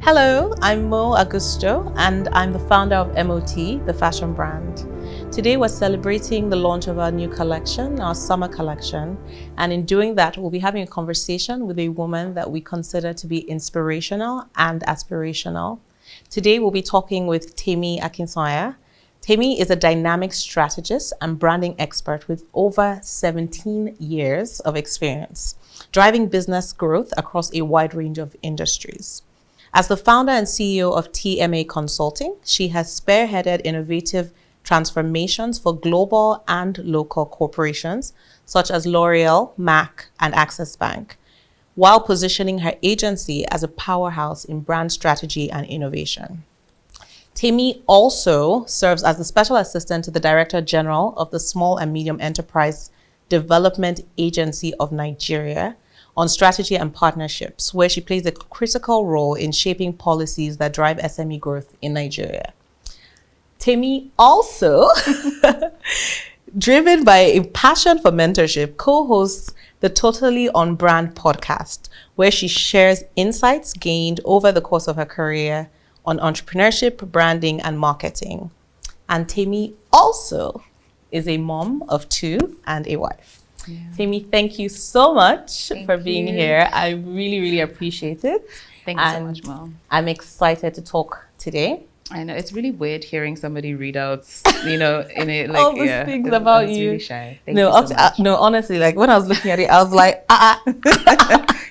Hello, I'm Mo Augusto, and I'm the founder of M.O.T, the fashion brand. Today we're celebrating the launch of our new collection, our summer collection, and in doing that, we'll be having a conversation with a woman that we consider to be inspirational and aspirational. Today we'll be talking with Temi Akinsanya. Temi is a dynamic strategist and branding expert with over 17 years of experience, driving business growth across a wide range of industries. As the founder and CEO of TMA Consulting, she has spearheaded innovative transformations for global and local corporations such as L'Oreal, MAC, and Access Bank, while positioning her agency as a powerhouse in brand strategy and innovation. Temi also serves as the special assistant to the Director General of the Small and Medium Enterprise Development Agency of Nigeria on strategy and partnerships, where she plays a critical role in shaping policies that drive SME growth in Nigeria. Temi also, driven by a passion for mentorship, co-hosts the Totally On Brand podcast, where she shares insights gained over the course of her career on entrepreneurship, branding, and marketing. And Temi also is a mom of 2 and a wife. Yeah. Temi, thank you so much for being here. I really, really appreciate it. Thank you so much, Mom. I'm excited to talk today. I know it's really weird hearing somebody read out, in it like all these things about you. Really shy. Thank you so much. No, honestly, like when I was looking at it, I was like,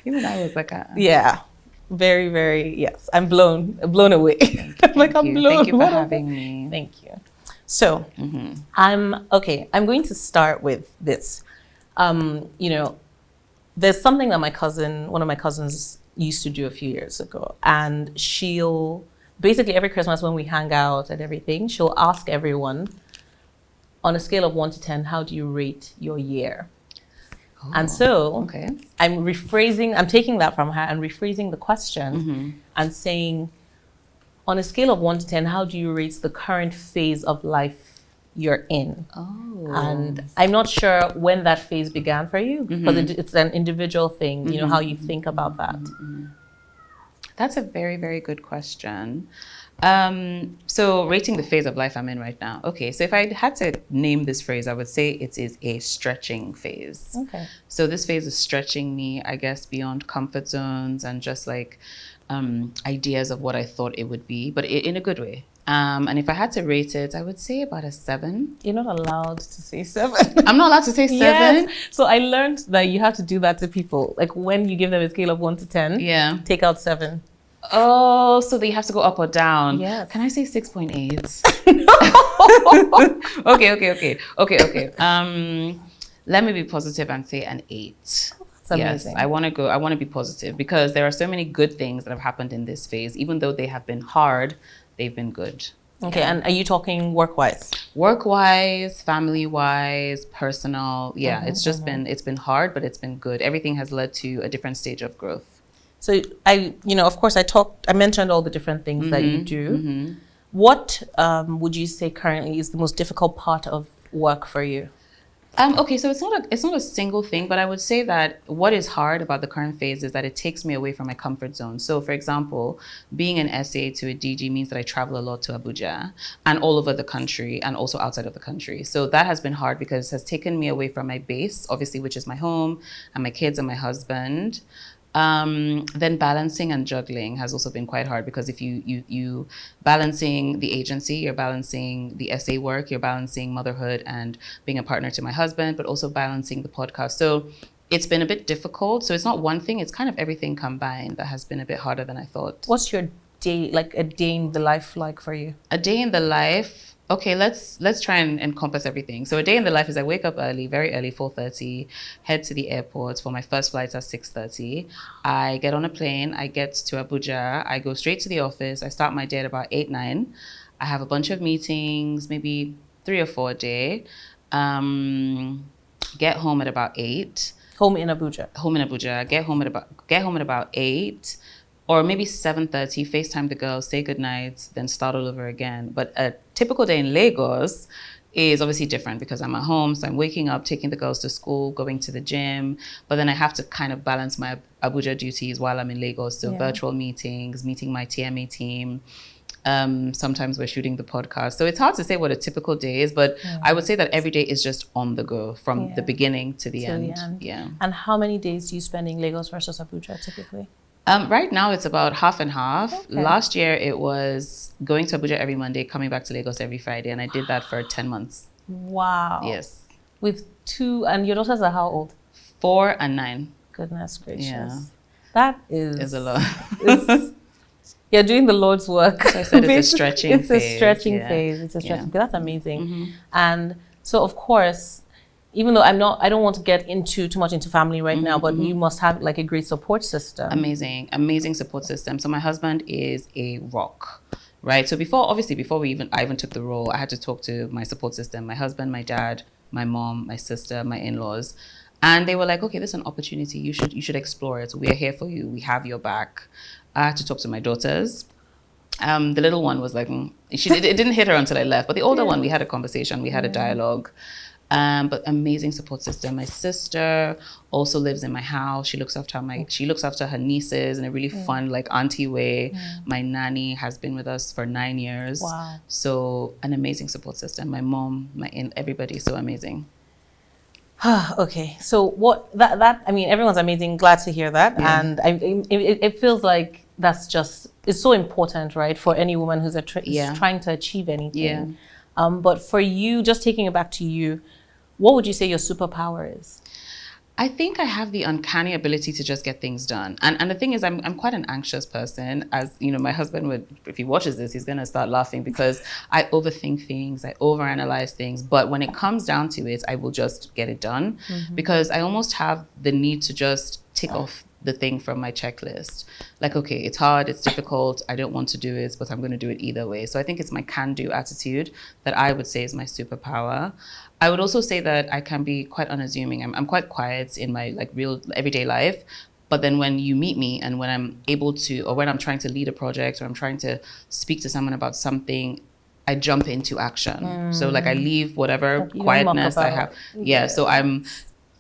Even I was like, Yeah, very, very, yes. I'm blown away. I'm blown. Thank you for having me. Thank you. So, I'm going to start with this. There's something that one of my cousins used to do a few years ago, and she'll basically every Christmas when we hang out and everything, she'll ask everyone on a scale of 1 to 10, how do you rate your year? Oh, and so I'm taking that from her and rephrasing the question and saying, on a scale of 1 to 10, how do you rate the current phase of life you're in? And I'm not sure when that phase began for you, because it's an individual thing, how you think about that. That's a very, very good question. So rating the phase of life I'm in right now. Okay, so if I had to name this phase, I would say it is a stretching phase. Okay. So this phase is stretching me, I guess, beyond comfort zones and just like ideas of what I thought it would be, but in a good way. And if I had to rate it, I would say about a 7. You're not allowed to say 7. I'm not allowed to say 7? Yes. So I learned that you have to do that to people. Like when you give them a scale of 1 to 10, take out 7. Oh, so they have to go up or down? Yes. Can I say 6.8? Okay. Let me be positive and say an 8. That's amazing. Yes, I want to be positive because there are so many good things that have happened in this phase. Even though they have been hard, they've been good. Okay, and are you talking work-wise? Work-wise, family-wise, personal. Yeah, it's just been hard, but it's been good. Everything has led to a different stage of growth. So I mentioned all the different things that you do. What would you say currently is the most difficult part of work for you? Okay, so it's not a single thing, but I would say that what is hard about the current phase is that it takes me away from my comfort zone. So for example, being an SA to a DG means that I travel a lot to Abuja and all over the country and also outside of the country. So that has been hard because it has taken me away from my base, obviously, which is my home and my kids and my husband. Then balancing and juggling has also been quite hard because if you balancing the agency, you're balancing the SA work, you're balancing motherhood and being a partner to my husband, but also balancing the podcast. So it's been a bit difficult. So it's not one thing, it's kind of everything combined that has been a bit harder than I thought. What's your day, like a day in the life like for you? A day in the life. Okay, let's try and encompass everything. So a day in the life is I wake up early, very early, 4:30, head to the airport for my first flight at 6:30. I get on a plane, I get to Abuja, I go straight to the office. I start my day at about 8, 9. I have a bunch of meetings, maybe 3 or 4 a day. Get home at about 8. Home in Abuja. Get home at about 8. Or maybe 7:30, FaceTime the girls, say goodnight, then start all over again. But a typical day in Lagos is obviously different because I'm at home. So I'm waking up, taking the girls to school, going to the gym. But then I have to kind of balance my Abuja duties while I'm in Lagos. So virtual meetings, meeting my TMA team. Sometimes we're shooting the podcast. So it's hard to say what a typical day is, but I would say that every day is just on the go from the beginning to the end. Yeah. And how many days do you spend in Lagos versus Abuja typically? Right now it's about half and half. Okay. Last year it was going to Abuja every Monday, coming back to Lagos every Friday. And I did that for 10 months. Wow. Yes. With 2, and your daughters are how old? 4 and 9. Goodness gracious. Yeah. That is a lot. You're doing the Lord's work. So I said it's a stretching phase. It's a stretching phase. It's a stretching phase. That's amazing. And so, of course, even though I don't want to get into too much into family right now, but you must have like a great support system. Amazing support system. So my husband is a rock, right? So before I even took the role, I had to talk to my support system, my husband, my dad, my mom, my sister, my in-laws. And they were like, okay, this is an opportunity. You should explore it. We are here for you. We have your back. I had to talk to my daughters. The little one was like, it didn't hit her until I left. But the older one, we had a conversation. We had a dialogue. But amazing support system. My sister also lives in my house. She looks after her nieces in a really fun, like auntie way. My nanny has been with us for 9 years. Wow. So an amazing support system. My mom, everybody, so amazing. Okay, so everyone's amazing. Glad to hear that, and it feels like it's so important, right, for any woman who's trying to achieve anything. But for you, just taking it back to you, what would you say your superpower is? I think I have the uncanny ability to just get things done. And the thing is, I'm quite an anxious person. As you know, my husband would, if he watches this, he's going to start laughing because I overthink things, I overanalyze things. But when it comes down to it, I will just get it done because I almost have the need to just tick off the thing from my checklist. Like, okay, it's hard, it's difficult, I don't want to do it, but I'm going to do it either way. So I think it's my can-do attitude that I would say is my superpower. I would also say that I can be quite unassuming. I'm quite quiet in my like real everyday life. But then when you meet me and when I'm able to, or when I'm trying to lead a project or I'm trying to speak to someone about something, I jump into action. So like I leave whatever quietness I have. Yeah, so I'm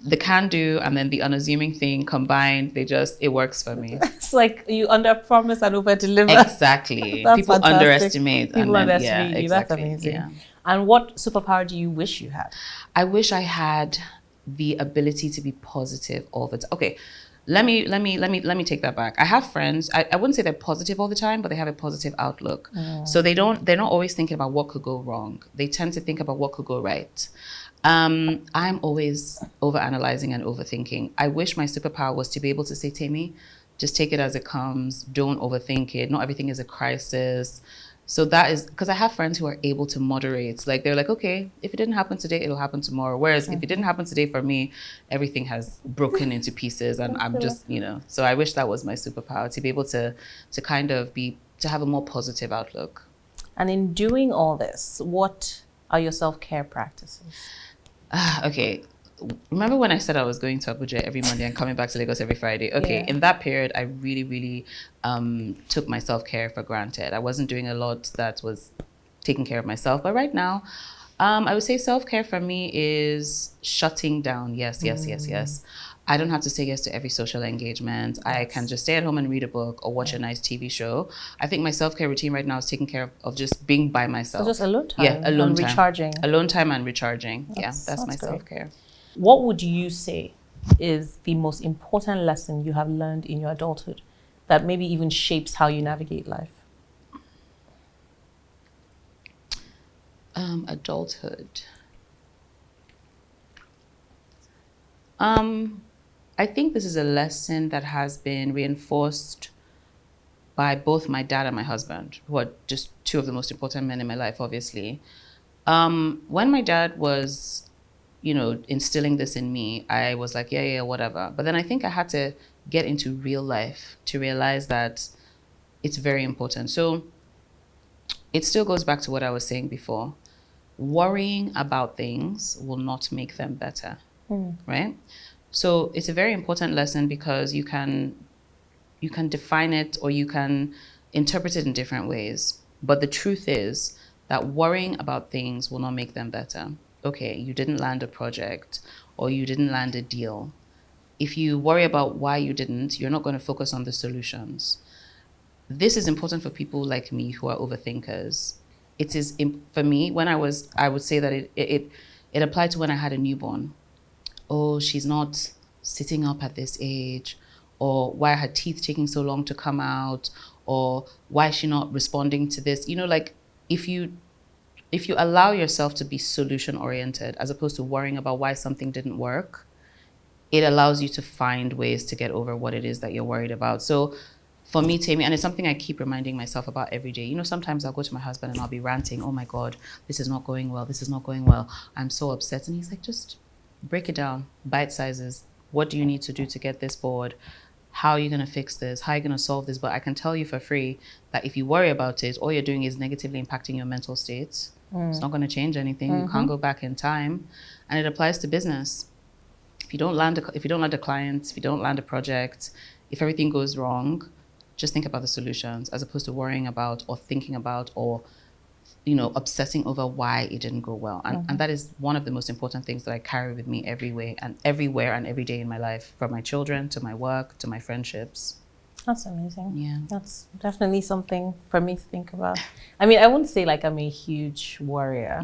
the can-do and then the unassuming thing combined, it works for me. It's like you under-promise and over-deliver. Exactly. People fantastic. Underestimate. People underestimate you. Exactly. That's amazing. Yeah. And what superpower do you wish you had? I wish I had the ability to be positive all the time. Okay, let me take that back. I have friends. I wouldn't say they're positive all the time, but they have a positive outlook. So they're not always thinking about what could go wrong. They tend to think about what could go right. I'm always overanalyzing and overthinking. I wish my superpower was to be able to say, Temi, just take it as it comes. Don't overthink it. Not everything is a crisis. So that is because I have friends who are able to moderate. Like they're like, okay, if it didn't happen today, it'll happen tomorrow. Whereas if it didn't happen today for me, everything has broken into pieces and I'm just, so I wish that was my superpower, to be able to kind of to have a more positive outlook. And in doing all this, what are your self-care practices? Okay. Remember when I said I was going to Abuja every Monday and coming back to Lagos every Friday? Okay, in that period, I really, really took my self-care for granted. I wasn't doing a lot that was taking care of myself. But right now, I would say self-care for me is shutting down. Yes. I don't have to say yes to every social engagement. Yes. I can just stay at home and read a book or watch a nice TV show. I think my self-care routine right now is taking care of just being by myself. So just alone time. Yeah, alone time. Recharging. Alone time and recharging. That's my great. Self-care. What would you say is the most important lesson you have learned in your adulthood that maybe even shapes how you navigate life? Adulthood. I think this is a lesson that has been reinforced by both my dad and my husband, who are just two of the most important men in my life, obviously. When my dad was instilling this in me, I was like, yeah, whatever. But then I think I had to get into real life to realize that it's very important. So it still goes back to what I was saying before. Worrying about things will not make them better, right? So it's a very important lesson because you can define it or you can interpret it in different ways. But the truth is that worrying about things will not make them better. Okay, you didn't land a project or you didn't land a deal. If you worry about why you didn't, you're not going to focus on the solutions. This is important for people like me who are overthinkers. It is, for me, I would say that it applied to when I had a newborn. Oh, she's not sitting up at this age, or why are her teeth taking so long to come out, or why is she not responding to this? Like if you allow yourself to be solution oriented as opposed to worrying about why something didn't work, it allows you to find ways to get over what it is that you're worried about. So for me, Temi, and it's something I keep reminding myself about every day. Sometimes I'll go to my husband and I'll be ranting, oh my God, this is not going well. This is not going well. I'm so upset. And he's like, just break it down, bite sizes. What do you need to do to get this forward? How are you going to fix this? How are you going to solve this? But I can tell you for free that if you worry about it, all you're doing is negatively impacting your mental state. It's not going to change anything. You can't go back in time. And it applies to business. If you don't land a client, if you don't land a project, if everything goes wrong, just think about the solutions as opposed to worrying about or thinking about or obsessing over why it didn't go well. And that is one of the most important things that I carry with me everywhere and every day in my life, from my children to my work to my friendships. That's amazing. Yeah. That's definitely something for me to think about. I mean, I wouldn't say like I'm a huge worrier.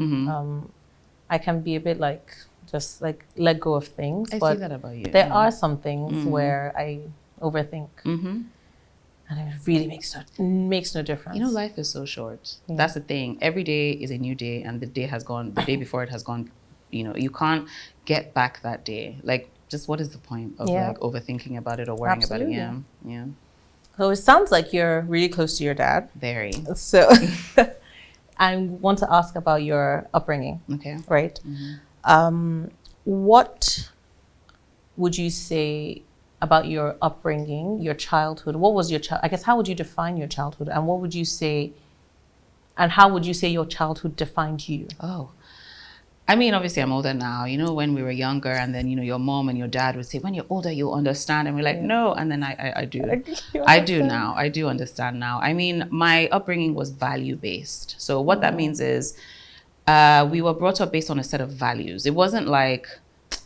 I can be a bit like, just like let go of things. I but see that about you. There are some things where I overthink. And it really makes no difference. Life is so short. Yeah. That's the thing. Every day is a new day, and the day before it has gone. You can't get back that day. Like, just what is the point of like overthinking about it or worrying about it? Yeah. So it sounds like you're really close to your dad. Very. So I want to ask about your upbringing. Okay. Right. What would you say about your upbringing, your childhood? What was I guess, how would you define your childhood? And what would you say, and how would you say your childhood defined you? Oh, I mean, obviously I'm older now. When we were younger, and then, your mom and your dad would say, when you're older, you'll understand. And we're like, no. And then I do. I do now. I do understand now. I mean, my upbringing was value-based. So what that means is we were brought up based on a set of values. It wasn't like,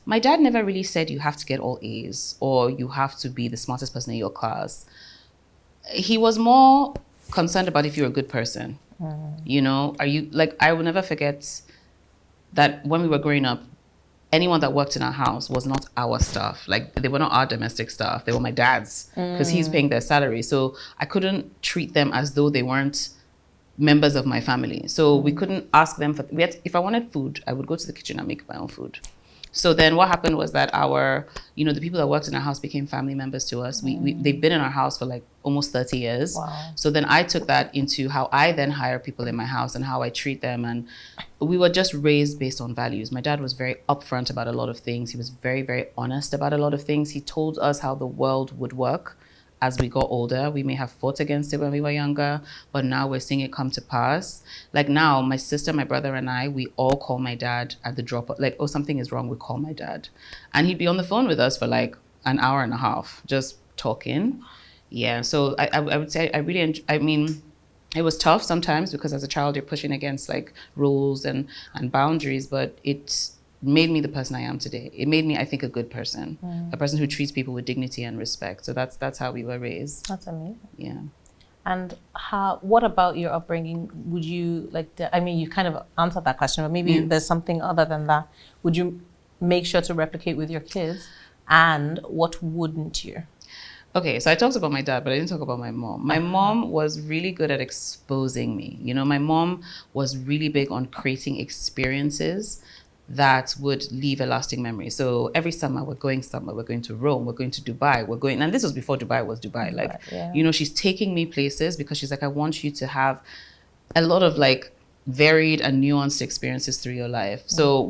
my dad never really said you have to get all A's or you have to be the smartest person in your class. He was more concerned about if you're a good person. Are you, like, I will never forget that when we were growing up, anyone that worked in our house was not our staff. Like, they were not our domestic staff. They were my dad's, because he's paying their salary. So I couldn't treat them as though they weren't members of my family. So we couldn't ask them if I wanted food, I would go to the kitchen and make my own food. So then what happened was that the people that worked in our house became family members to us. They've been in our house for like almost 30 years. Wow. So then I took that into how I then hire people in my house and how I treat them. And we were just raised based on values. My dad was very upfront about a lot of things. He was very, very honest about a lot of things. He told us how the world would work. As we got older, we may have fought against it when we were younger, but now we're seeing it come to pass. Like now, my sister, my brother, and I, we all call my dad at the drop of, like, oh, something is wrong, we call my dad. And he'd be on the phone with us for like an hour and a half, just talking. Yeah, so I would say I mean, it was tough sometimes because as a child, you're pushing against like rules and boundaries, but it made me the person I am today. It made me, I think, a good person, a person who treats people with dignity and respect. So that's how we were raised. That's amazing. Yeah. And what about your upbringing? Would you I mean, you kind of answered that question, but maybe there's something other than that. Would you make sure to replicate with your kids? And what wouldn't you? Okay, so I talked about my dad, but I didn't talk about my mom. My mom was really good at exposing me. My mom was really big on creating experiences that would leave a lasting memory. So every summer we're going somewhere. We're going to Rome. We're going to Dubai. and this was before Dubai was Dubai. Like, she's taking me places because she's like, I want you to have a lot of like varied and nuanced experiences through your life. So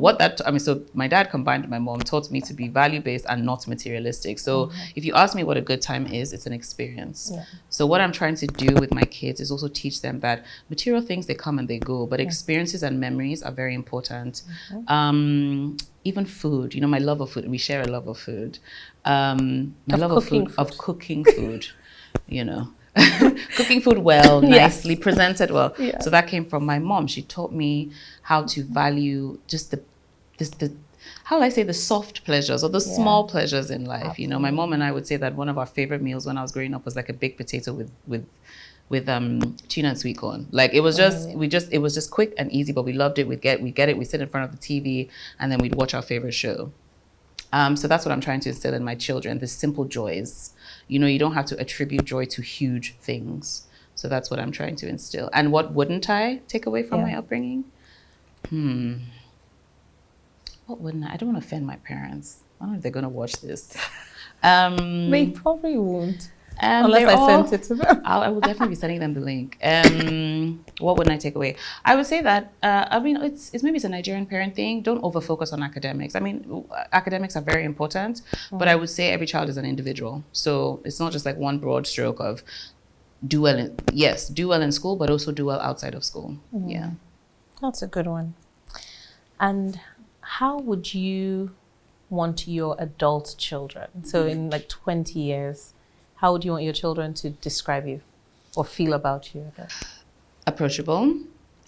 so my dad combined with my mom taught me to be value-based and not materialistic. So if you ask me what a good time is, it's an experience. So what I'm trying to do with my kids is also teach them that material things, they come and they go, but experiences and memories are very important. Even food, my love of food, we share a love of food. My love of cooking food, cooking food well, Yes. nicely presented well. Yeah. So that came from my mom. She taught me how to value just the how will I say, the soft pleasures or the small pleasures in life. Absolutely. You know, my mom and I would say that one of our favorite meals when I was growing up was like a baked potato with tuna and sweet corn. Like it was just it was just quick and easy, but we loved it. We'd get it, we sit in front of the TV and then we'd watch our favorite show. So that's what I'm trying to instill in my children, the simple joys. You know, you don't have to attribute joy to huge things. So that's what I'm trying to instill. And what wouldn't I take away from my upbringing? What wouldn't I? I don't want to offend my parents. I don't know if they're going to watch this. They probably won't. Unless I sent it to them. I will definitely be sending them the link. What wouldn't I take away? I would say that, I mean, it's maybe it's a Nigerian parent thing. Don't over-focus on academics. I mean, academics are very important, but I would say every child is an individual. So it's not just like one broad stroke of do well in school, but also do well outside of school. Yeah. That's a good one. And how would you want your adult children, so in like 20 years, how would you want your children to describe you or feel about you? I guess? Approachable.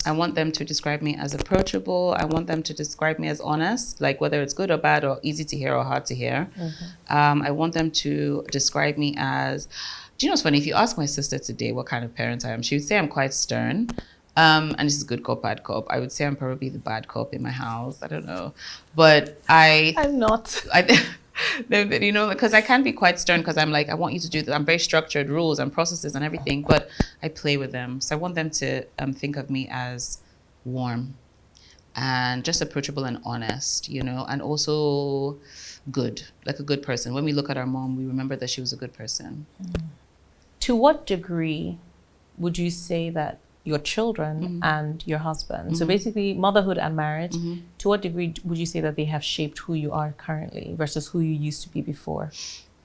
I want them to describe me as approachable. I want them to describe me as honest, like whether it's good or bad or easy to hear or hard to hear. I want them to describe me as, do you know what's funny? If you ask my sister today what kind of parent I am, she would say I'm quite stern. And this is good cop, bad cop. I would say I'm probably the bad cop in my house. I don't know. But I'm not. You know, because I can be quite stern because I'm like, I want you to do that. I'm very structured, rules and processes and everything, but I play with them. So I want them to think of me as warm and just approachable and honest, you know, and also good, like a good person. When we look at our mom, we remember that she was a good person. To what degree would you say that your children and your husband, so basically motherhood and marriage, to what degree would you say that they have shaped who you are currently versus who you used to be before?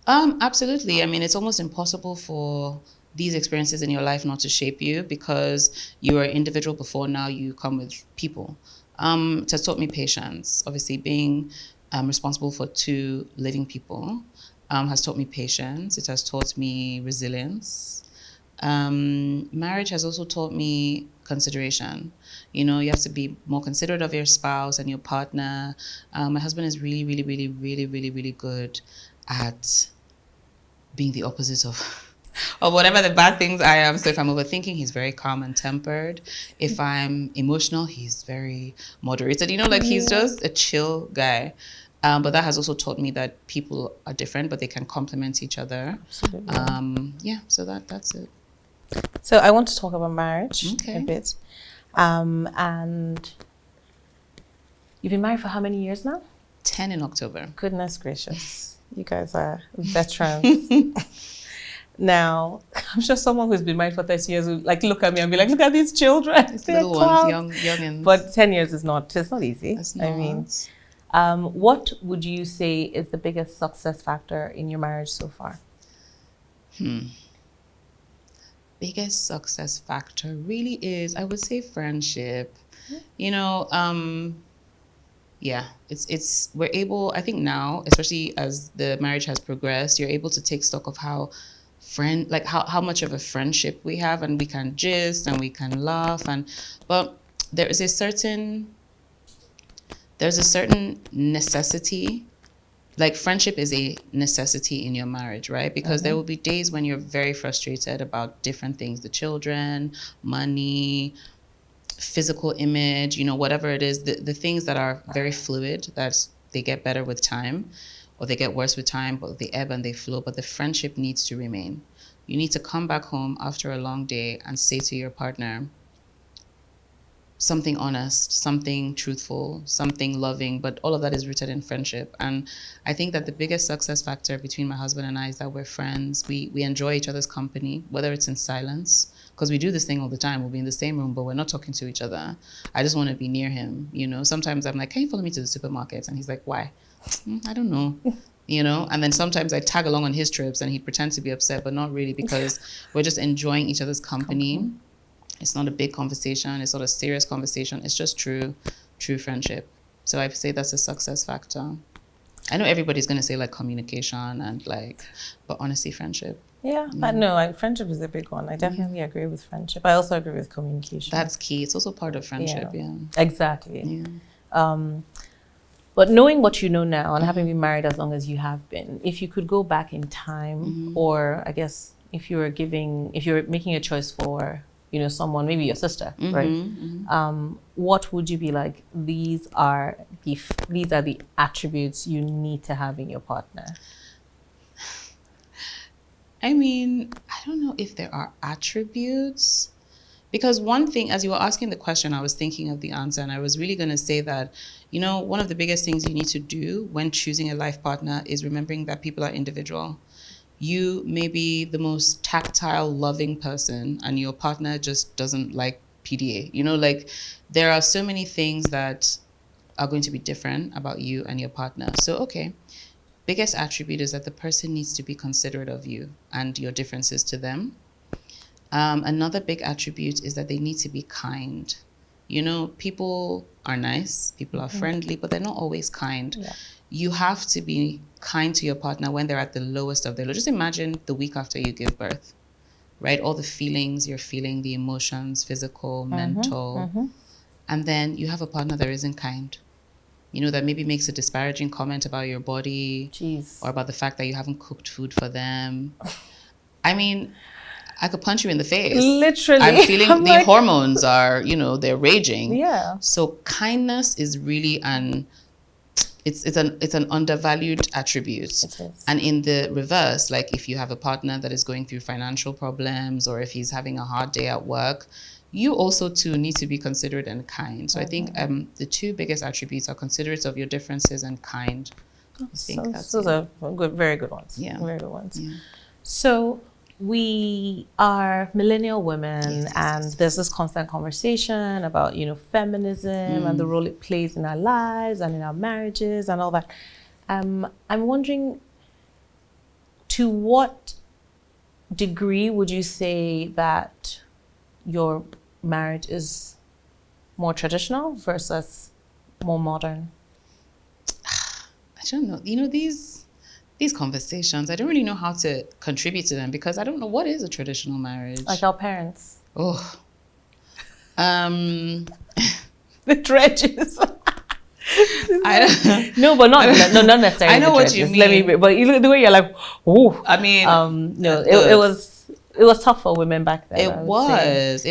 Absolutely. I mean, it's almost impossible for these experiences in your life not to shape you because you were an individual before, now you come with people. It has taught me patience. Obviously, being responsible for 2 living people has taught me patience. It has taught me resilience. Marriage has also taught me consideration. You know, you have to be more considerate of your spouse and your partner. My husband is really, really, really, really, really, really good at being the opposite of whatever the bad things I am. So if I'm overthinking, he's very calm and tempered. If I'm emotional, he's very moderated. You know, like he's just a chill guy. But that has also taught me that people are different, but they can complement each other. Absolutely. Yeah, so that's it. So I want to talk about marriage a bit. And you've been married for how many years now? 10 in October. Goodness gracious. You guys are veterans. Now, I'm sure someone who's been married for 30 years will like look at me and be like, look at these children. Little ones, youngins. But 10 years is not, it's not easy. It's not. I mean, what would you say is the biggest success factor in your marriage so far? Biggest success factor really is, I would say, friendship. You know, yeah, it's we're able, I think now, especially as the marriage has progressed, you're able to take stock of how much of a friendship we have, and we can gist and we can laugh, but there's a certain necessity. Like friendship is a necessity in your marriage, right? Because there will be days when you're very frustrated about different things, the children, money, physical image, you know, whatever it is, the things that are very fluid, that they get better with time or they get worse with time, but they ebb and they flow, but the friendship needs to remain. You need to come back home after a long day and say to your partner something honest, something truthful, something loving, but all of that is rooted in friendship. And I think that the biggest success factor between my husband and I is that we're friends. We enjoy each other's company, whether it's in silence, because we do this thing all the time. We'll be in the same room, but we're not talking to each other. I just want to be near him. You know, sometimes I'm like, can you follow me to the supermarket? And he's like, why? I don't know. You know, and then sometimes I tag along on his trips and he'd pretend to be upset, but not really, because we're just enjoying each other's company. It's not a big conversation. It's not a serious conversation. It's just true friendship. So I'd say that's a success factor. I know everybody's going to say like communication and like, but honestly, friendship. Yeah, friendship is a big one. I definitely agree with friendship. I also agree with communication. That's key. It's also part of friendship. Yeah. Exactly. Yeah. But knowing what you know now and having been married as long as you have been, if you could go back in time, or I guess if you were making a choice for, someone, maybe your sister, right? What would you be like? These are the attributes you need to have in your partner. I mean, I don't know if there are attributes. Because one thing, as you were asking the question, I was thinking of the answer, and I was really going to say that, one of the biggest things you need to do when choosing a life partner is remembering that people are individual. You may be the most tactile, loving person, and your partner just doesn't like PDA. Like there are so many things that are going to be different about you and your partner. So, okay, biggest attribute is that the person needs to be considerate of you and your differences to them. Another big attribute is that they need to be kind. People are nice, people are friendly, but they're not always kind. Yeah. You have to be kind to your partner when they're at the lowest of their low. Just imagine the week after you give birth, right? All the feelings you're feeling, the emotions, physical, mental. And then you have a partner that isn't kind. That maybe makes a disparaging comment about your body. Jeez. Or about the fact that you haven't cooked food for them. I mean, I could punch you in the face. Literally. I'm feeling the hormones are, they're raging. Yeah. So kindness is really it's an undervalued attribute. It is. And in the reverse, like if you have a partner that is going through financial problems or if he's having a hard day at work, you also too need to be considerate and kind. So I think the two biggest attributes are considerate of your differences and kind. Those are very good ones. Yeah. Very good ones. Yeah. So we are millennial women, and there's this constant conversation about, feminism and the role it plays in our lives and in our marriages and all that. I'm wondering, to what degree would you say that your marriage is more traditional versus more modern? I don't know. These conversations, I don't really know how to contribute to them because I don't know what is a traditional marriage. Like our parents. Oh. The dredges. No, but not necessarily. I know what you mean. But you look the way you're like, oh. I mean, it was tough for women back then. It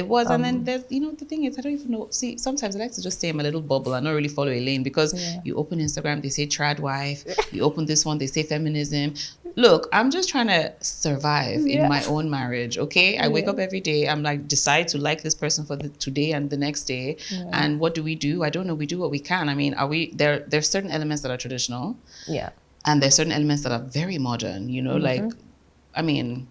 was, and then there's, the thing is, I don't even know. See, sometimes I like to just stay in my little bubble and not really follow a lane because you open Instagram, they say trad wife. You open this one, they say feminism. Look, I'm just trying to survive in my own marriage, okay? I wake up every day, I'm like, decide to like this person for today and the next day. And what do? I don't know. We do what we can. I mean, there's certain elements that are traditional. Yeah. And there's certain elements that are very modern, like, I mean,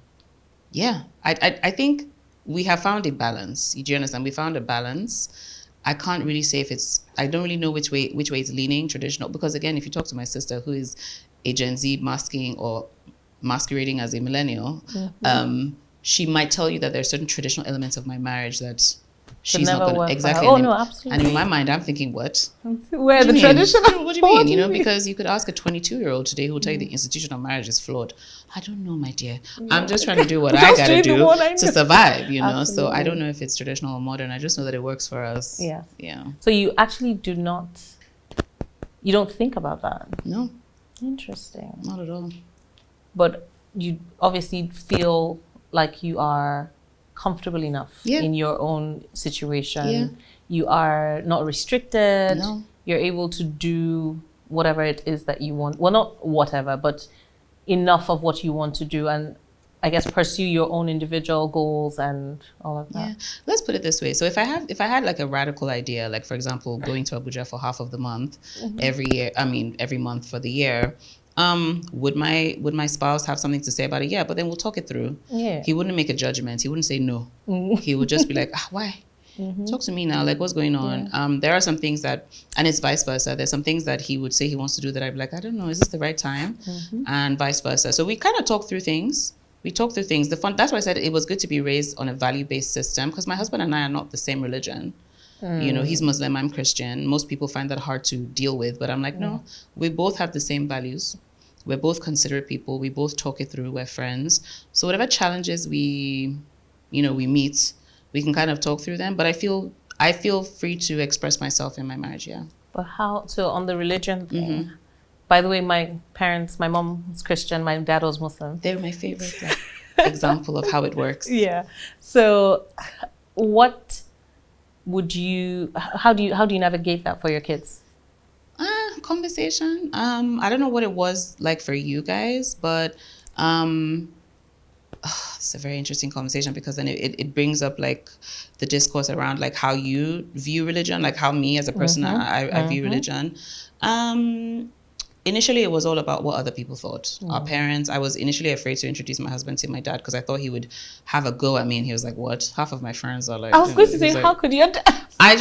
yeah, I think we have found a balance. Do you understand? We found a balance. I can't really say I don't really know which way it's leaning, traditional. Because again, if you talk to my sister who is a Gen Z masquerading as a millennial, she might tell you that there are certain traditional elements of my marriage that she's not going to. Exactly. Oh, no, absolutely. And in my mind, I'm thinking, what? Where the traditional? What do you mean? Because you could ask a 22-year-old today who will tell you the institution of marriage is flawed. I don't know, my dear. I'm just trying to do what I got to do to survive, Absolutely. So I don't know if it's traditional or modern. I just know that it works for us. Yeah. Yeah. So you actually you don't think about that? No. Interesting. Not at all. But you obviously feel like you are comfortable enough in your own situation. Yeah. You are not restricted. No. You're able to do whatever it is that you want. Well, not whatever, but enough of what you want to do, and I guess pursue your own individual goals and all of that. Yeah. Let's put it this way. So if I had like a radical idea, like for example, going to Abuja for half of the month every month for the year, would my spouse have something to say about it? Yeah, but then we'll talk it through. Yeah. He wouldn't make a judgment. He wouldn't say no. He would just be like, why? Talk to me now. Like, what's going on? Yeah. There are some things that, and it's vice versa. There's some things that he would say he wants to do that I'd be like, I don't know, is this the right time? And vice versa. So we kind of talk through things. That's why I said it was good to be raised on a value-based system, because my husband and I are not the same religion. You know, he's Muslim, I'm Christian. Most people find that hard to deal with, but I'm like, no, we both have the same values. We're both considerate people. We both talk it through. We're friends. So whatever challenges we meet, we can kind of talk through them. But I feel free to express myself in my marriage. Yeah. But so on the religion thing, by the way, my mom was Christian, my dad was Muslim. They're my favorite example of how it works. Yeah. So what how do you navigate that for your kids? Conversation. I don't know what it was like for you guys, but it's a very interesting conversation, because then it brings up like the discourse around like how you view religion, like how me as a person I view religion. Initially, it was all about what other people thought. Our parents, I was initially afraid to introduce my husband to my dad, because I thought he would have a go at me, and he was like, what? Half of my friends are like... I was going to say, how could you... I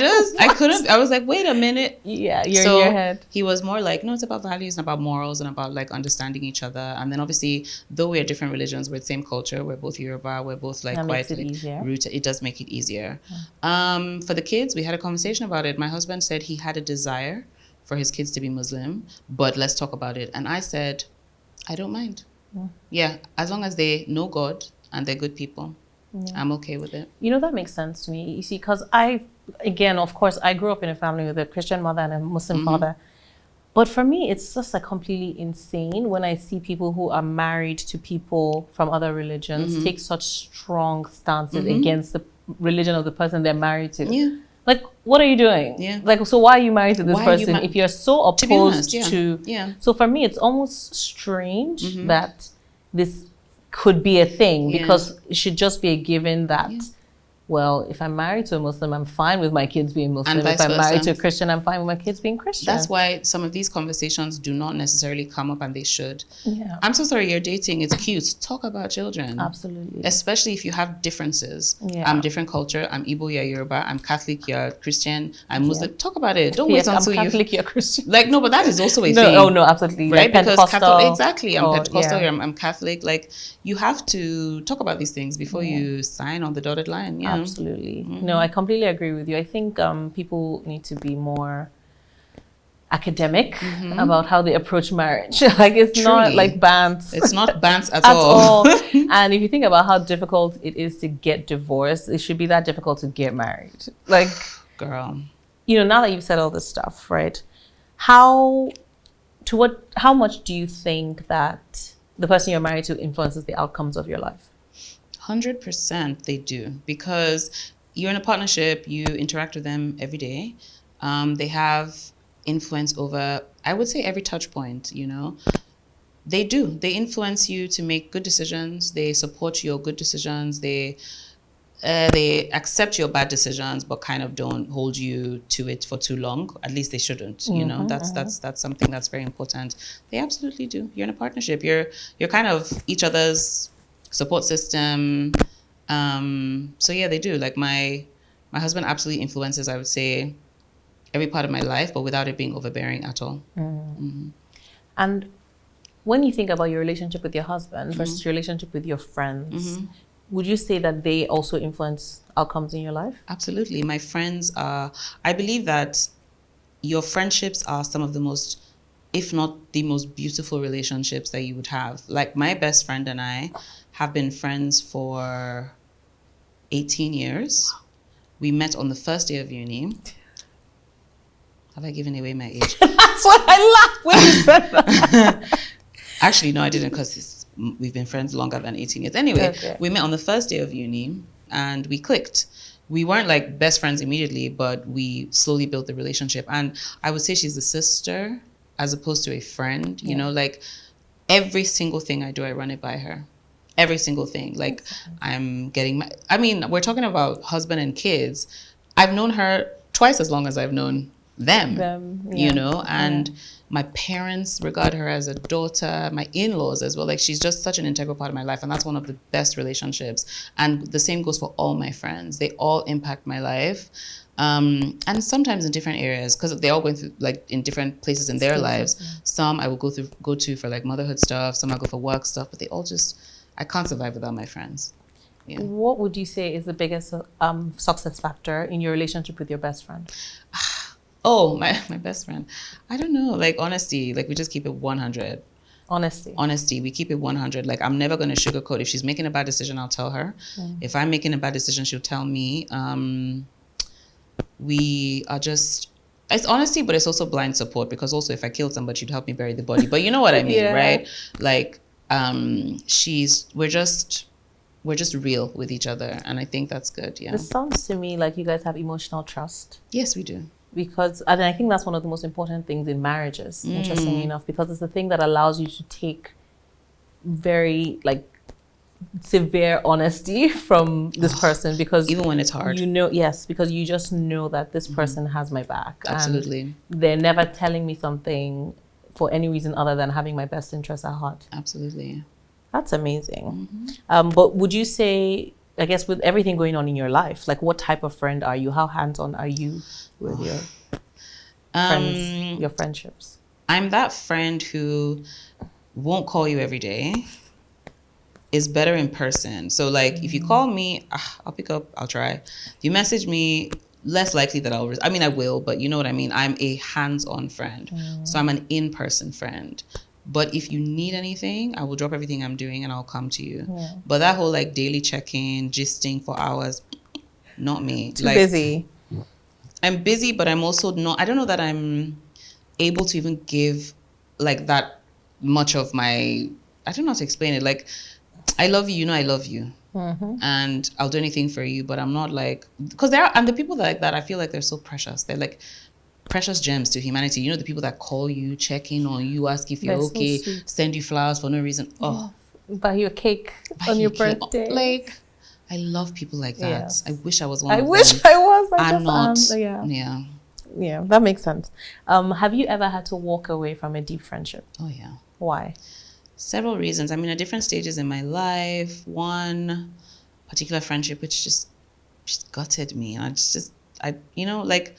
couldn't, I was like, wait a minute. Yeah, you're in your head. He was more like, no, it's about values and about morals and about like understanding each other. And then obviously, though we're different religions, we're the same culture. We're both Yoruba. We're both like quite like, rooted. It does make it easier. For the kids, we had a conversation about it. My husband said he had a desire for his kids to be Muslim, but let's talk about it. And I said, I don't mind. Yeah, as long as they know God and they're good people, I'm okay with it. You know, that makes sense to me. You see, because of course, I grew up in a family with a Christian mother and a Muslim father. But for me, it's just like completely insane when I see people who are married to people from other religions take such strong stances against the religion of the person they're married to. Yeah. Like, what are you doing? Yeah. Like, so why are you married to this person if you're so opposed to... So for me, it's almost strange that this could be a thing, because it should just be a given that, well, if I'm married to a Muslim, I'm fine with my kids being Muslim. And if I'm married to a Christian, I'm fine with my kids being Christian. That's why some of these conversations do not necessarily come up, and they should. Yeah. I'm so sorry you're dating. It's cute. Talk about children. Absolutely. Especially if you have differences. Yeah. I'm different culture. I'm Igbo, you're Yoruba. I'm Catholic, you're Christian. I'm Muslim. Talk about it. Don't wait until I'm Catholic, you're Christian. Like, no, but that is also a thing. Oh, no, absolutely. Right? Like because Pentecostal. exactly. I'm Pentecostal, I'm Catholic. Like, you have to talk about these things before you sign on the dotted line. Yeah. Absolutely. No, I completely agree with you. I think people need to be more academic about how they approach marriage. Like, it's not like bants. It's not bants at all. And if you think about how difficult it is to get divorced, it should be that difficult to get married. Like, girl, you know, now that you've said all this stuff, right? How much do you think that the person you're married to influences the outcomes of your life? 100% they do, because you're in a partnership, you interact with them every day. They have influence over, I would say, every touch point, you know. They do. They influence you to make good decisions. They support your good decisions. They accept your bad decisions, but kind of don't hold you to it for too long. At least they shouldn't, you know. That's something that's very important. They absolutely do. You're in a partnership. You're kind of each other's support system. So yeah, they do. Like my husband absolutely influences, I would say, every part of my life, but without it being overbearing at all. And when you think about your relationship with your husband versus your relationship with your friends, would you say that they also influence outcomes in your life? Absolutely. My friends are, I believe that your friendships are some of the most, if not the most beautiful relationships that you would have. Like, my best friend and I have been friends for 18 years. We met on the first day of uni. Have I given away my age? That's what I laughed when you said that. Actually, no, I didn't, because we've been friends longer than 18 years. Anyway, we met on the first day of uni and we clicked. We weren't like best friends immediately, but we slowly built the relationship. And I would say she's a sister as opposed to a friend. You know, like, every single thing I do, I run it by her. Every single thing. Like, I'm getting I mean, we're talking about husband and kids. I've known her twice as long as I've known them. You know, and my parents regard her as a daughter, my in-laws as well. Like, she's just such an integral part of my life, and that's one of the best relationships. And the same goes for all my friends. They all impact my life. And sometimes in different areas, because they're all going through, like, in different places in their lives. Some I will go to for like motherhood stuff, some I go for work stuff, but they all just, I can't survive without my friends. Yeah. What would you say is the biggest success factor in your relationship with your best friend? Oh, my best friend. I don't know. Like honesty. Like we just keep it 100. Honesty. Honesty. We keep it 100. Like I'm never going to sugarcoat. If she's making a bad decision, I'll tell her. If I'm making a bad decision, she'll tell me. We are just, it's honesty, but it's also blind support, because also if I killed somebody, she'd help me bury the body. But you know what I mean, Yeah. right? Like we're just real with each other, and I think that's good. Yeah. It sounds to me like you guys have emotional trust. Yes, we do. Because, and I think that's one of the most important things in marriages, interestingly enough, because it's the thing that allows you to take very severe honesty from this person, because even when it's hard, you know, yes, because you just know that this person has my back. Absolutely. And they're never telling me something for any reason other than having my best interest at heart. Absolutely. That's amazing. But would you say, I guess with everything going on in your life, like what type of friend are you? How hands-on are you with your friends, your friendships? I'm that friend who won't call you every day, is better in person. So like if you call me, I'll pick up, I'll try. If you message me, less likely that I mean, I will, but you know what I mean? I'm a hands-on friend. So I'm an in-person friend. But if you need anything, I will drop everything I'm doing and I'll come to you. Yeah. But that whole like daily check-in, gisting for hours, not me. Too busy. I'm busy, but I'm also not, I don't know that I'm able to even give like that much of my, I don't know how to explain it. Like, I love you, you know I love you. And I'll do anything for you, but I'm not like, because and the people like that, I feel like they're so precious. They're like precious gems to humanity. You know, the people that call you, check in on you, ask if you're They're so okay, sweet. send you flowers for no reason. Oh, buy you a cake buy on you your a cake. birthday. Like, I love people like that. Yes. I wish I was one I of wish them. I was. I'm not. Yeah. Yeah, that makes sense. Have you ever had to walk away from a deep friendship? Oh, yeah. Why? Several reasons. I mean, at different stages in my life. One particular friendship which just gutted me. You know, like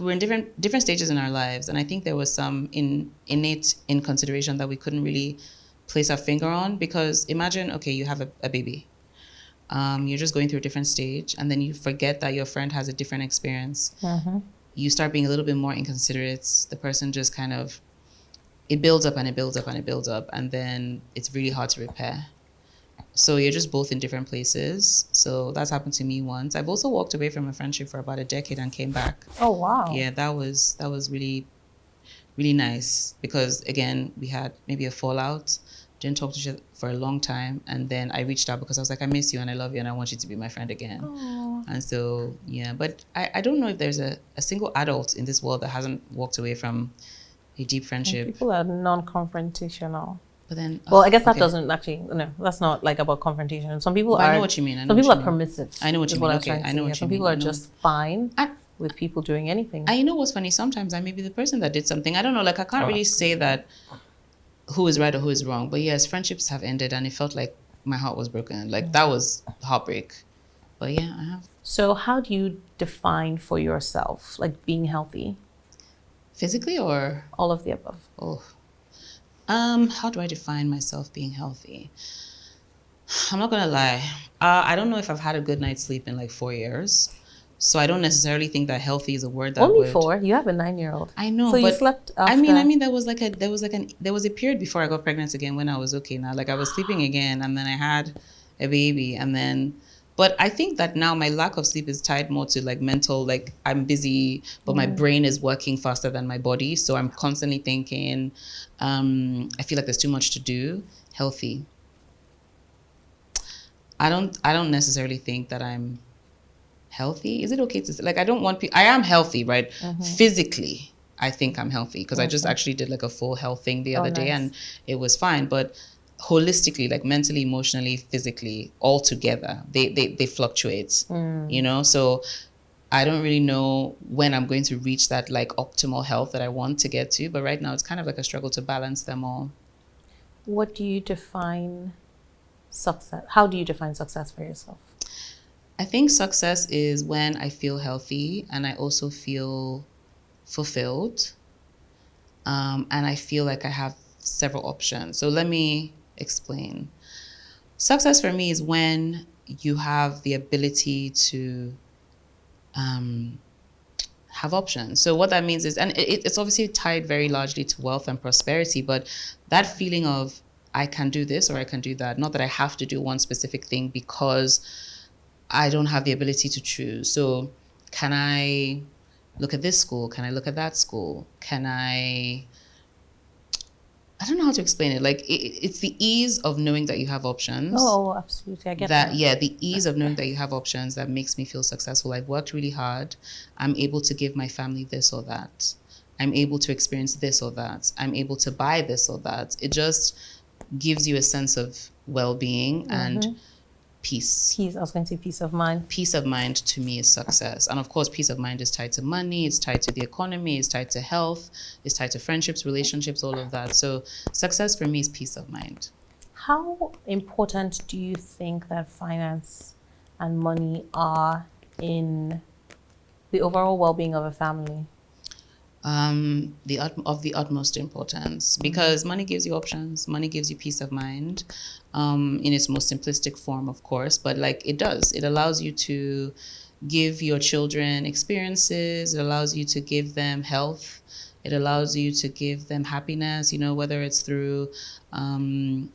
we're in different stages in our lives, and I think there was some innate inconsideration that we couldn't really place our finger on. Because imagine, okay, you have a baby. You're just going through a different stage, and then you forget that your friend has a different experience. You start being a little bit more inconsiderate. The person just kind of, it builds up and it builds up and it builds up, and then it's really hard to repair. So you're just both in different places. So that's happened to me once. I've also walked away from a friendship for about a decade and came back. Oh, wow. Yeah, that was really, really nice, because again, we had maybe a fallout, didn't talk to each other for a long time, and then I reached out because I was like, I miss you and I love you and I want you to be my friend again. Aww. And so, yeah, but I don't know if there's a single adult in this world that hasn't walked away from a deep friendship. People are non-confrontational. But then, well, I guess that okay. doesn't actually, no, that's not like about confrontation. Some people But are. I know what you mean. Some people are permissive. I know what you mean. Okay, I know what you mean. Some people are just fine with people doing anything. I know what's funny. Sometimes I may be the person that did something. I don't know. Like I can't really say that who is right or who is wrong. But yes, friendships have ended, and it felt like my heart was broken. Like that was heartbreak. But yeah, I have. So how do you define for yourself, like being healthy? Physically or? All of the above. Oh. How do I define myself being healthy? I'm not gonna lie. I don't know if I've had a good night's sleep in like 4 years. So I don't necessarily think that healthy is a word that Only 4? You have a 9-year-old. I know. So but you slept after. I mean there was a period before I got pregnant again when I was okay now. Like I was sleeping again, and then I had a baby, and then, but I think that now my lack of sleep is tied more to like mental, like I'm busy, but my brain is working faster than my body. So I'm constantly thinking, I feel like there's too much to do. Healthy. I don't necessarily think that I'm healthy. Is it okay to say, like, I don't want I am healthy, right? Physically, I think I'm healthy, because I just actually did like a full health thing the other day, and it was fine. But holistically, like mentally, emotionally, physically, all together, they fluctuate, you know? So I don't really know when I'm going to reach that like optimal health that I want to get to. But right now it's kind of like a struggle to balance them all. What do you define success? How do you define success for yourself? I think success is when I feel healthy and I also feel fulfilled. And I feel like I have several options. So let me explain. Success for me is when you have the ability to have options. So what that means is, and it's obviously tied very largely to wealth and prosperity, but that feeling of I can do this or I can do that, not that I have to do one specific thing because I don't have the ability to choose. So can I look at this school? Can I look at that school? Can I don't know how to explain it. Like it's the ease of knowing that you have options. Oh, absolutely. I get that. Yeah, the ease of knowing that you have options that makes me feel successful. I've worked really hard. I'm able to give my family this or that. I'm able to experience this or that. I'm able to buy this or that. It just gives you a sense of well-being and peace. Peace. I was going to say peace of mind. Peace of mind to me is success. And of course, peace of mind is tied to money, it's tied to the economy, it's tied to health, it's tied to friendships, relationships, all of that. So success for me is peace of mind. How important do you think that finance and money are in the overall well-being of a family? Of the utmost importance, because money gives you options, money gives you peace of mind, in its most simplistic form, of course, but like it allows you to give your children experiences, it allows you to give them health, it allows you to give them happiness, you know, whether it's through I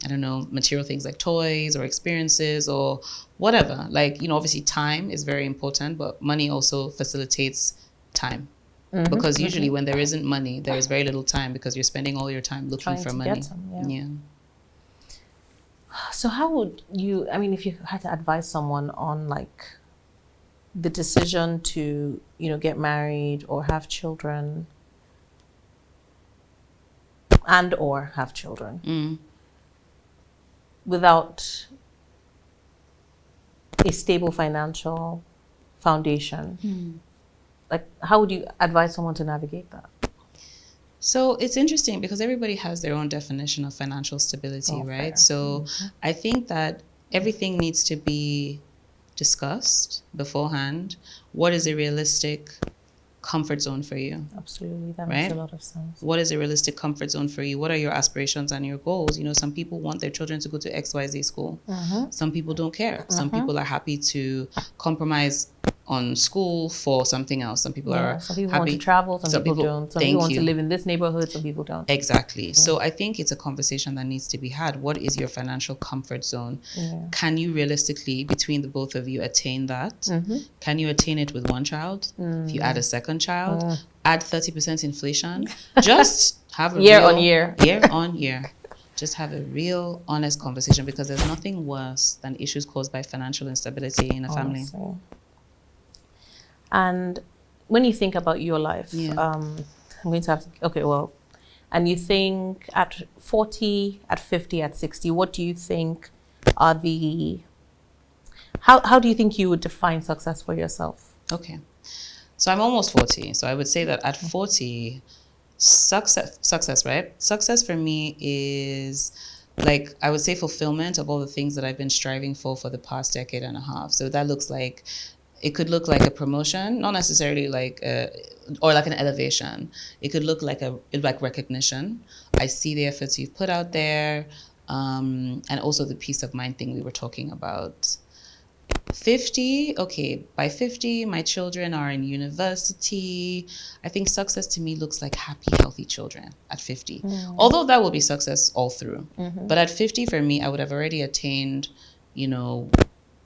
don't know, material things like toys or experiences or whatever. Like, you know, obviously time is very important, but money also facilitates time. Because usually when there isn't money, there is very little time because you're spending all your time looking for money. Yeah. So how would you, I mean, if you had to advise someone on like the decision to, you know, get married or have children and or have children without a stable financial foundation, like how would you advise someone to navigate that? So it's interesting because everybody has their own definition of financial stability, right? Fair. So I think that everything needs to be discussed beforehand. What is a realistic comfort zone for you? Absolutely, that makes a lot of sense. What is a realistic comfort zone for you? What are your aspirations and your goals? You know, some people want their children to go to XYZ school. Some people don't care. Some people are happy to compromise on school for something else. Some people are some people happy want to travel, some people don't. Some people want to live in this neighborhood, some people don't. Exactly. So I think it's a conversation that needs to be had. What is your financial comfort zone? Can you realistically, between the both of you, attain that? Can you attain it with one child? If you add a second child, add 30% inflation, just have a year on year. Just have a real honest conversation, because there's nothing worse than issues caused by financial instability in a family. And when you think about your life, I'm going to have to, and you think at 40, at 50, at 60, what do you think are how do you think you would define success for yourself? Okay. So I'm almost 40. So I would say that at 40, success, right? Success for me is, like, I would say fulfillment of all the things that I've been striving for the past decade and a half. So that looks like, it could look like a promotion, not necessarily like or like an elevation. It could look like like recognition. I see the efforts you've put out there, and also the peace of mind thing we were talking about. 50, okay, by 50, my children are in university. I think success to me looks like happy, healthy children at 50. Although that will be success all through. But at 50, for me, I would have already attained, you know,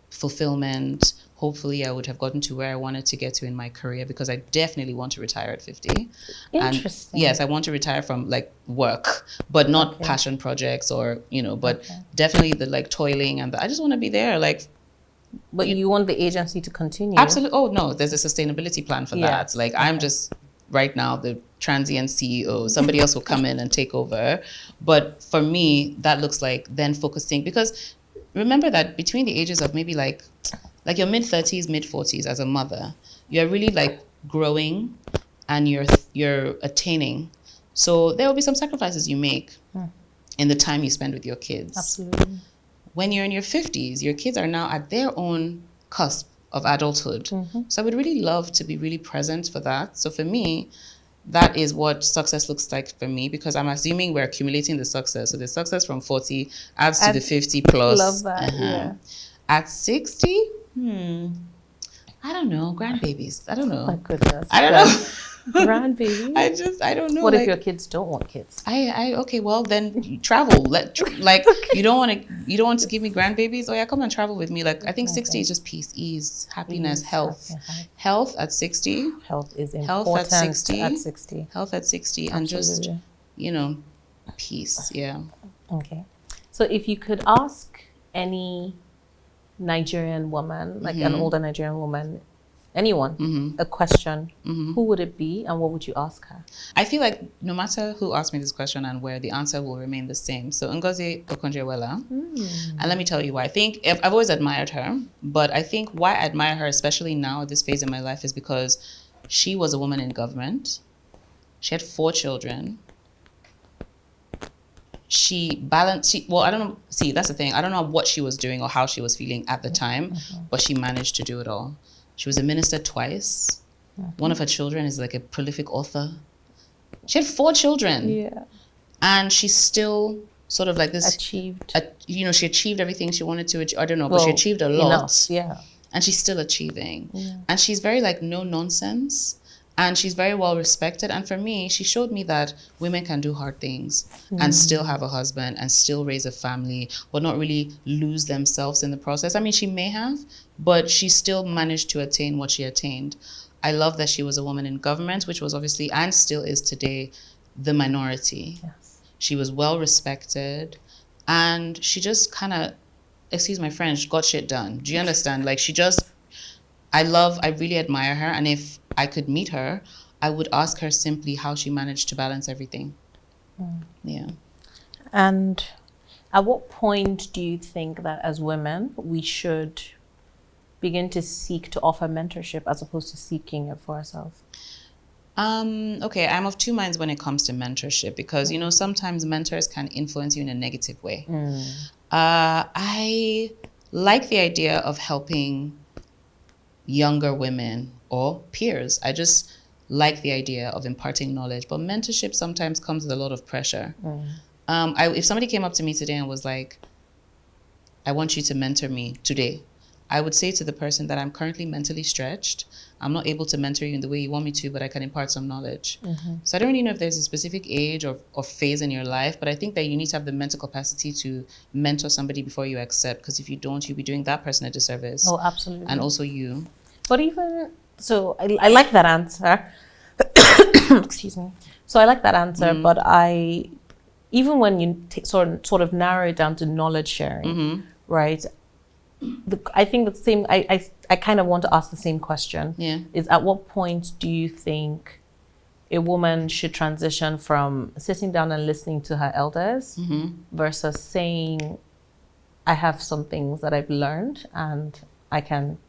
fulfillment. Hopefully I would have gotten to where I wanted to get to in my career, because I definitely want to retire at 50. Interesting. And yes, I want to retire from like work, but not passion projects or, you know, but definitely the like toiling and I just want to be there. Like, but you want the agency to continue. Absolutely. Oh no, there's a sustainability plan for that. Like I'm just right now the transient CEO. Somebody else will come in and take over. But for me, that looks like then focusing, because remember that between the ages of maybe like your mid-30s, mid-40s as a mother, you're really like growing and you're attaining. So there will be some sacrifices you make in the time you spend with your kids. Absolutely. When you're in your 50s, your kids are now at their own cusp of adulthood. So I would really love to be really present for that. So for me, that is what success looks like for me, because I'm assuming we're accumulating the success. So the success from 40 adds to the 50 plus. Love that, At 60, I don't know. Grandbabies. I don't know. My goodness. I don't know. Grandbaby. I don't know. What if like, your kids don't want kids? Okay, well then you travel. Like you don't want to give me grandbabies. Oh yeah, come and travel with me. Like I think 60 is just peace, ease, happiness, health. Health at 60. Health is Health important at 60. at 60. Health at 60 and just, peace. Yeah. Okay. So if you could ask any Nigerian woman, like an older Nigerian woman, anyone, a question, who would it be and what would you ask her? I feel like no matter who asks me this question and where, the answer will remain the same. So Ngozi Okonjo-Iweala, and let me tell you why. I think I've always admired her, but I think why I admire her, especially now at this phase in my life, is because she was a woman in government. She had 4 children. I don't know. See, that's the thing. I don't know what she was doing or how she was feeling at the time, but she managed to do it all. She was a minister twice. One of her children is like a prolific author. She had 4 children. Yeah. And she still sort of like this. Achieved. She achieved everything she wanted to. I don't know, but she achieved a lot. Enough, yeah. And she's still achieving. Yeah. And she's very like no nonsense. And she's very well respected. And for me, she showed me that women can do hard things and still have a husband and still raise a family, but not really lose themselves in the process. I mean, she may have, but she still managed to attain what she attained. I love that she was a woman in government, which was obviously and still is today the minority. Yes. She was well respected and she just kind of, excuse my French, got shit done. Do you understand? Like I really admire her. And if I could meet her, I would ask her simply how she managed to balance everything. Yeah. And at what point do you think that as women, we should begin to seek to offer mentorship as opposed to seeking it for ourselves? Okay, I'm of 2 minds when it comes to mentorship because, sometimes mentors can influence you in a negative way. I like the idea of helping younger women or peers. I just like the idea of imparting knowledge, but mentorship sometimes comes with a lot of pressure. If somebody came up to me today and was like, I want you to mentor me today, I would say to the person that I'm currently mentally stretched. I'm not able to mentor you in the way you want me to, but I can impart some knowledge. So I don't really know if there's a specific age or phase in your life, but I think that you need to have the mental capacity to mentor somebody before you accept, because if you don't, you'll be doing that person a disservice. Oh, absolutely. And also you. But I like that answer. Excuse me. So I like that answer, but even when you sort of narrow it down to knowledge sharing, right? I think the same. I kind of want to ask the same question. Yeah. Is at what point do you think a woman should transition from sitting down and listening to her elders versus saying, I have some things that I've learned and I can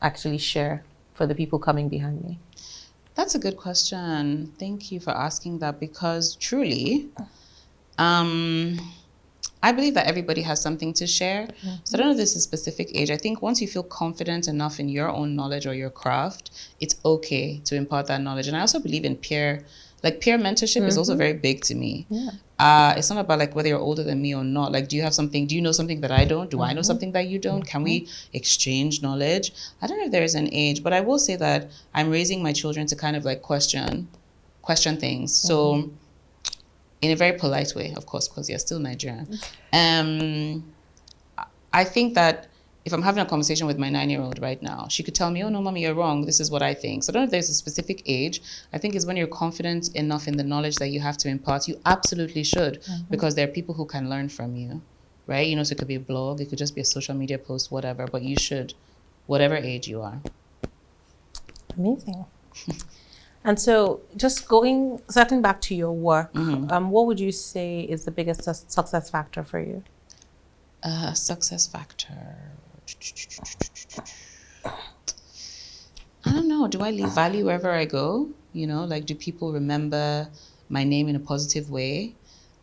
actually share for the people coming behind me? That's a good question. Thank you for asking that, because truly, I believe that everybody has something to share. So I don't know if there's a specific age. I think once you feel confident enough in your own knowledge or your craft, it's okay to impart that knowledge. And I also believe in peer mentorship is also very big to me. It's not about like whether you're older than me or not. Like, do you know something that I don't? Do I know something that you don't? Can we exchange knowledge? I don't know if there is an age, but I will say that I'm raising my children to kind of like question things. So in a very polite way, of course, because you're still Nigerian. I think that if I'm having a conversation with my 9-year-old right now, she could tell me, oh no, mommy, you're wrong. This is what I think. So I don't know if there's a specific age. I think it's when you're confident enough in the knowledge that you have to impart, you absolutely should, because there are people who can learn from you, right? So it could be a blog, it could just be a social media post, whatever, but you should, whatever age you are. Amazing. And so just circling back to your work, what would you say is the biggest success factor for you? Success factor. I don't know. Do I leave value wherever I go? Like, do people remember my name in a positive way?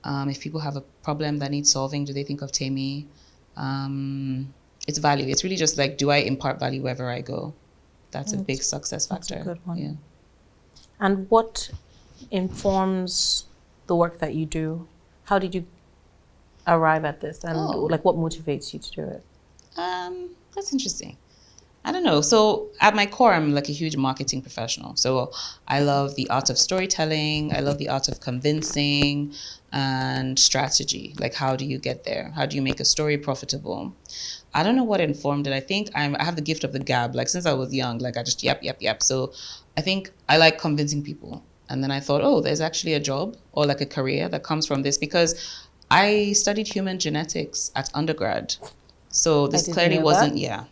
If people have a problem that needs solving, do they think of Temi? It's value. It's really just like, do I impart value wherever I go? That's a big success factor. That's a good one. Yeah. And what informs the work that you do? How did you arrive at this? And like, what motivates you to do it? That's interesting. I don't know. So at my core, I'm like a huge marketing professional. So I love the art of storytelling. I love the art of convincing and strategy. Like, how do you get there? How do you make a story profitable? I don't know what informed it. I think I have the gift of the gab. Like since I was young, like I just yep. So I think I like convincing people. And then I thought, oh, there's actually a job or like a career that comes from this because I studied human genetics at undergrad. So I this didn't clearly know wasn't, that. yeah.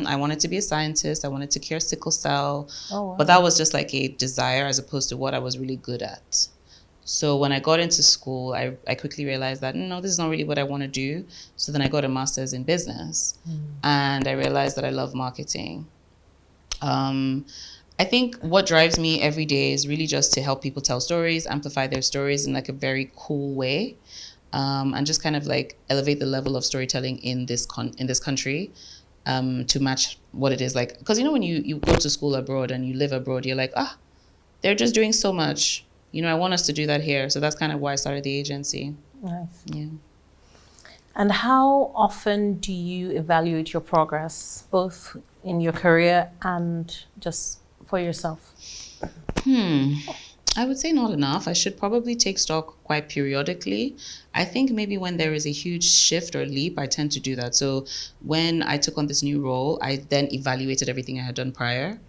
I wanted to be a scientist. I wanted to cure sickle cell, Oh, but wow. that was just like a desire as opposed to what I was really good at. So when I got into school, I quickly realized that no, this is not really what I want to do. So then I got a master's in business, and I realized that I love marketing. Um, I think what drives me every day is really just to help people tell stories, amplify their stories in like a very cool way, and just kind of like elevate the level of storytelling in this country, to match what it is like. Because you know when you go to school abroad and you live abroad, you're like, they're just doing so much. You know, I want us to do that here. So that's kind of why I started the agency. Nice. Yeah. And how often do you evaluate your progress, both in your career and just for yourself? I would say not enough. I should probably take stock quite periodically. I think maybe when there is a huge shift or leap, I tend to do that. So when I took on this new role, I then evaluated everything I had done prior.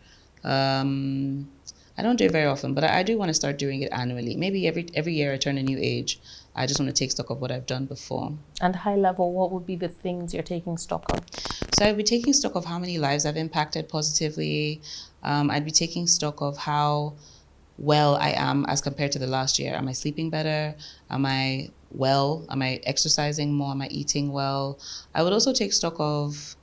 I don't do it very often, but I do want to start doing it annually. Maybe every year I turn a new age. I just want to take stock of what I've done before. And high level, what would be the things you're taking stock of? So I'd be taking stock of how many lives I've impacted positively. I'd be taking stock of how well I am as compared to the last year. Am I sleeping better? Am I well? Am I exercising more? Am I eating well? I would also take stock of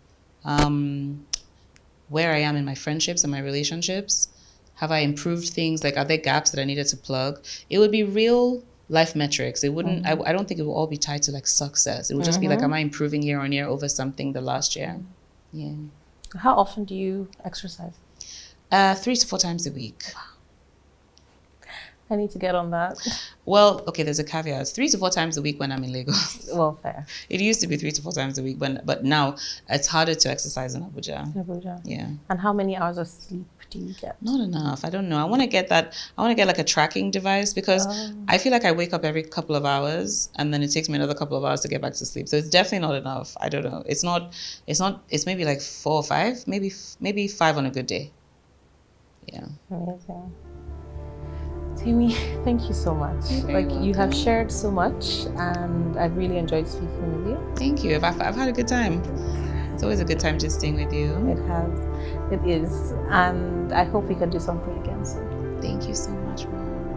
where I am in my friendships and my relationships. Have I improved things? Like, are there gaps that I needed to plug? It would be real life metrics. It wouldn't, I don't think it will all be tied to like success. It would just be like, am I improving year on year over something the last year? Yeah. How often do you exercise? 3 to 4 times a week. I need to get on that. Well, okay, there's a caveat. 3 to 4 times a week when I'm in Lagos. Well, fair. It used to be 3 to 4 times a week, but now it's harder to exercise in Abuja. Abuja. Yeah. And how many hours of sleep do you get? Not enough. I don't know. I want to get that. I want to get like a tracking device because I feel like I wake up every couple of hours and then it takes me another couple of hours to get back to sleep. So it's definitely not enough. I don't know. It's not. It's maybe like 4 or 5. Maybe 5 on a good day. Yeah. Amazing. Temi, thank you so much. You have shared so much, and I've really enjoyed speaking with you. Thank you. I've had a good time. It's always a good time just staying with you. It is, and I hope we can do something again soon. Thank you so much, Mom.